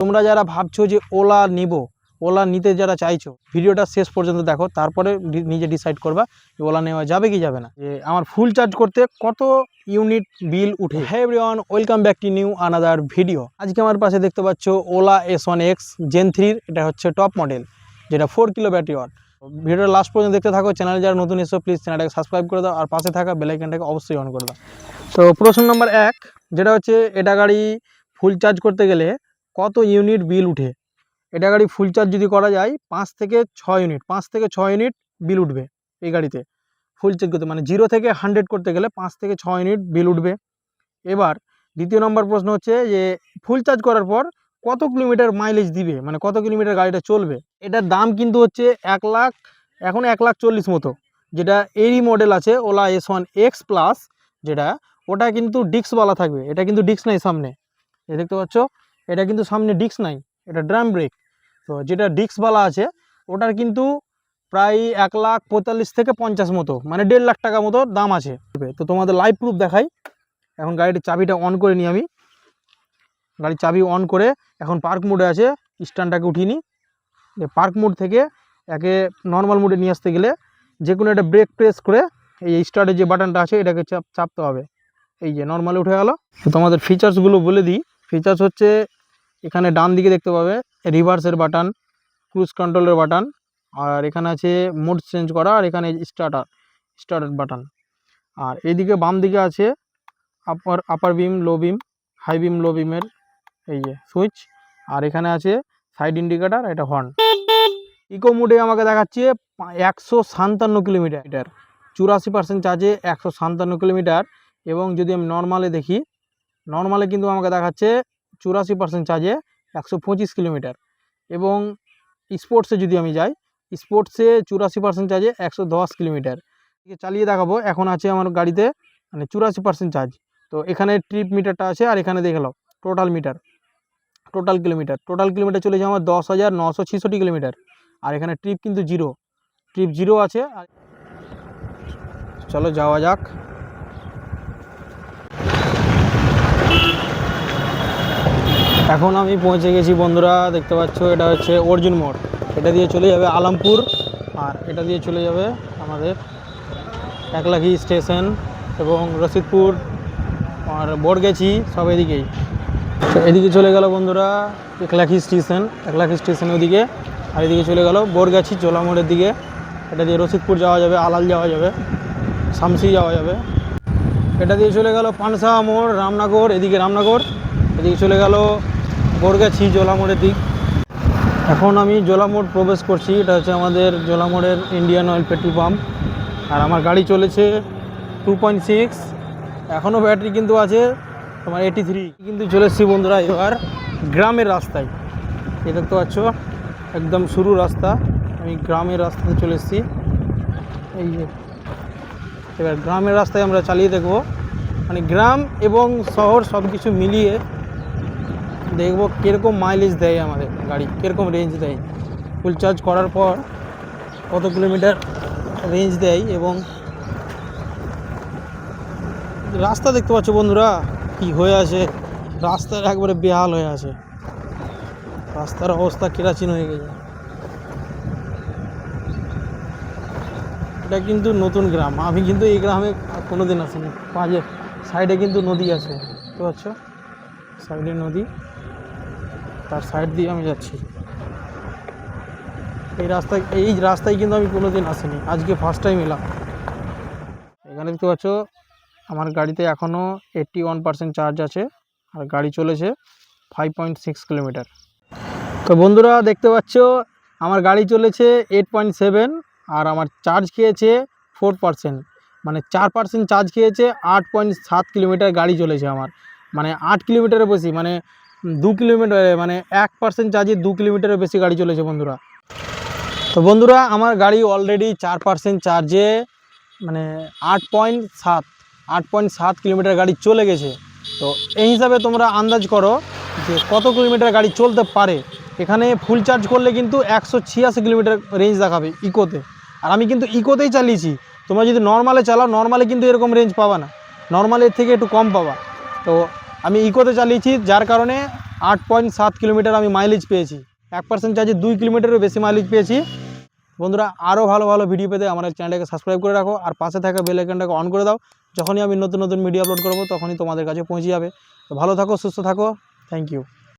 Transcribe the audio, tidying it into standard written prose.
তোমরা যারা ভাবছো যে ওলা নিব, ওলা নিতে যারা চাইছো, ভিডিওটা শেষ পর্যন্ত দেখো, তারপরে নিজে ডিসাইড করবা যে ওলা নেওয়া যাবে কি যাবে না। যে আমার ফুল চার্জ করতে কত ইউনিট বিল উঠে। Hey everyone, welcome back to new another video. আজকে আমার পাশে দেখতে পাচ্ছ ওলা S1X Gen 3, এটা হচ্ছে টপ মডেল, যেটা 4 কিলো ব্যাটারি ওয়াট। ভিডিওটা লাস্ট পর্যন্ত দেখতে থাকো। চ্যানেলে যারা নতুন এসো প্লিজ চ্যানেলটাকে সাবস্ক্রাইব করে দাও, আর পাশে থাকা বেল আইকনটাকে অবশ্যই অন করে দাও। তো প্রশ্ন নম্বর 1, যেটা হচ্ছে এটা গাড়ি ফুল চার্জ করতে গেলে কত ইউনিট বিল উঠে। এটা গাড়ি ফুল চার্জ যদি করা যায় 5 থেকে 6 ইউনিট বিল উঠবে এই গাড়িতে ফুল চার্জ করতে, মানে 0 থেকে 100 করতে গেলে 5 থেকে 6 ইউনিট বিল উঠবে। এবার দ্বিতীয় নম্বর প্রশ্ন হচ্ছে যে ফুল চার্জ করার পর কত কিলোমিটার মাইলেজ দিবে, মানে কত কিলোমিটার গাড়িটা চলবে। এটার দাম কিন্তু হচ্ছে 1 লাখ, এখন 1,40,000 মতো। যেটা এরই মডেল আছে ওলা S1X প্লাস, যেটা ওটা কিন্তু ডিস্কওয়ালা থাকবে, এটা কিন্তু ডিস্ক নাই সামনে, এই দেখতে পাচ্ছ, এটা কিন্তু সামনে ডিস্ক নাই, এটা ড্রাম ব্রেক। তো যেটা ডিস্কওয়ালা আছে ওটার কিন্তু প্রায় 1,45,000 থেকে 50 মতো, মানে 1.5 লাখ টাকা মতো দাম আছে। তো তোমাদের লাইভ প্রুফ দেখাই। এখন গাড়ির চাবিটা অন করে নিই আমি। গাড়ির চাবি অন করে এখন পার্ক মোডে আছে, স্ট্যান্ডটাকে উঠিয়ে নিই। পার্ক মোড থেকে একে নর্মাল মোডে নিয়ে আসতে গেলে যে কোনো একটা ব্রেক প্রেস করে এই স্টার্টের যে বাটনটা আছে এটাকে চাপতে হবে। এই যে নর্মালে উঠে গেল। তো তোমাদের ফিচার্সগুলো বলে দিই। ফিচার্স হচ্ছে এখানে ডান দিকে দেখতে পাবে রিভার্সের বাটন, ক্রুজ কন্ট্রোলের বাটন, আর এখানে আছে মোড চেঞ্জ করা, আর এখানে স্টার্টার বাটন। আর এইদিকে বাম দিকে আছে আপার বিম, লো বিম, হাই বিম, লো বিমের এই যে সুইচ, আর এখানে আছে সাইড ইন্ডিকেটার, এটা হর্ন। ইকো মোডে আমাকে দেখাচ্ছে 157 কিলোমিটার, 84% চার্জে 157 কিলোমিটার। এবং যদি আমি নর্মালে দেখি, নর্মালে কিন্তু আমাকে দেখাচ্ছে 84% চার্জে 125 কিলোমিটার। এবং স্পোর্টসে যদি আমি যাই, স্পোর্টসে 84% চার্জে 110 কিলোমিটার। চালিয়ে দেখাবো। এখন আছে আমার গাড়িতে মানে 84% চার্জ। তো এখানে ট্রিপ মিটারটা আছে, আর এখানে দেখে নাও টোটাল কিলোমিটার চলেছে আমার 10,966 কিলোমিটার। আর এখানে ট্রিপ কিন্তু জিরো আছে। চলো যাওয়া যাক। এখন আমি পৌঁছে গেছি বন্ধুরা, দেখতে পাচ্ছ এটা হচ্ছে অর্জুন মোড়। এটা দিয়ে চলে যাবে আলমপুর, আর এটা দিয়ে চলে যাবে আমাদের একলাখি স্টেশন এবং রশিদপুর আর বড়গেছি, সব এদিকেই। তো এদিকে চলে গেল বন্ধুরা একলাখি স্টেশন ওদিকে, আর এদিকে চলে গেল বড়গাছি জোলা মোড়ের দিকে। এটা দিয়ে রশিদপুর যাওয়া যাবে, আলাল যাওয়া যাবে, শামসি যাওয়া যাবে। এটা দিয়ে চলে গেল পানসা মোড়, রামনগর, এদিকে রামনগর, এদিকে চলে গেল বড়গাছি জোলা মোড়ের দিক। এখন আমি জোলা মোড় প্রবেশ করছি। এটা হচ্ছে আমাদের জোলা মোড়ের ইন্ডিয়ান অয়েল পেট্রোল পাম্প। আর আমার গাড়ি চলেছে 2.6, এখনও ব্যাটারি কিন্তু আছে তোমার 83। কিন্তু চলে এসেছি বন্ধুরা এবার গ্রামের রাস্তায়। এই দেখতে পাচ্ছ একদম শুরু রাস্তা, আমি গ্রামের রাস্তাতে চলে এসেছি। এই যে এবার গ্রামের রাস্তায় আমরা চালিয়ে দেখব, মানে গ্রাম এবং শহর সব কিছু মিলিয়ে দেখব কীরকম মাইলেজ দেয় আমাদের গাড়ি, কীরকম রেঞ্জ দেয়, ফুল চার্জ করার পর কত কিলোমিটার রেঞ্জ দেয়। এবং রাস্তা দেখতে পাচ্ছ বন্ধুরা কি হয়ে আছে, রাস্তার একবারে বেহাল হয়ে আছে, রাস্তার অবস্থা কেরাচিন হয়ে গেছে। এটা কিন্তু নতুন গ্রাম, আমি কিন্তু এই গ্রামে কোনোদিন আসিনি। পাঁচে সাইডে কিন্তু নদী আছে, দেখতে পাচ্ছ, সাইডে নদী, তার সাইড দিয়ে আমি যাচ্ছি। এই রাস্তায় কিন্তু আমি কোনোদিন আসিনি, আজকে ফার্স্ট টাইম এলাম। এখানে দেখতে পাচ্ছ আমার গাড়িতে এখনও 81% চার্জ আছে, আর গাড়ি চলেছে 5.6 কিলোমিটার। তো বন্ধুরা দেখতে পাচ্ছ আমার গাড়ি চলেছে 8.7, আর আমার চার্জ খেয়েছে 4%, মানে 4% চার্জ খেয়েছে। 8.7 কিলোমিটার গাড়ি চলেছে আমার, মানে 8 কিলোমিটারের বেশি, মানে 2 কিলোমিটার, মানে 1% চার্জে 2 কিলোমিটারের বেশি গাড়ি চলেছে বন্ধুরা। তো বন্ধুরা আমার গাড়ি অলরেডি 4% চার্জে মানে 8.7 কিলোমিটার গাড়ি চলে গেছে। তো এই হিসাবে তোমরা আন্দাজ করো যে কত কিলোমিটার গাড়ি চলতে পারে। এখানে ফুল চার্জ করলে কিন্তু 186 কিলোমিটার রেঞ্জ দেখাবে ইকোতে, আর আমি কিন্তু ইকোতেই চালিয়েছি। তোমরা যদি নর্মালে চালাও, নর্মালে কিন্তু এরকম রেঞ্জ পাবা না, নর্মালের থেকে একটু কম পাবা। তো আমি ইকোতে চালিয়েছি, যার কারণে 8.7 কিলোমিটার আমি মাইলেজ পেয়েছি। 1% চার্জে 2 কিলোমিটারেরও বেশি মাইলেজ পেয়েছি। বন্ধুরা আরও ভালো ভালো ভিডিও পেতে আমার চ্যানেলটাকে সাবস্ক্রাইব করে রাখো আর পাশে থাকা বেল আইকনটাকে অন করে দাও। যখনই আমি নতুন নতুন ভিডিও আপলোড করব তখনই তোমাদের কাছে পৌঁছে যাবে। তো ভালো থাকো, সুস্থ থাকো। Thank you.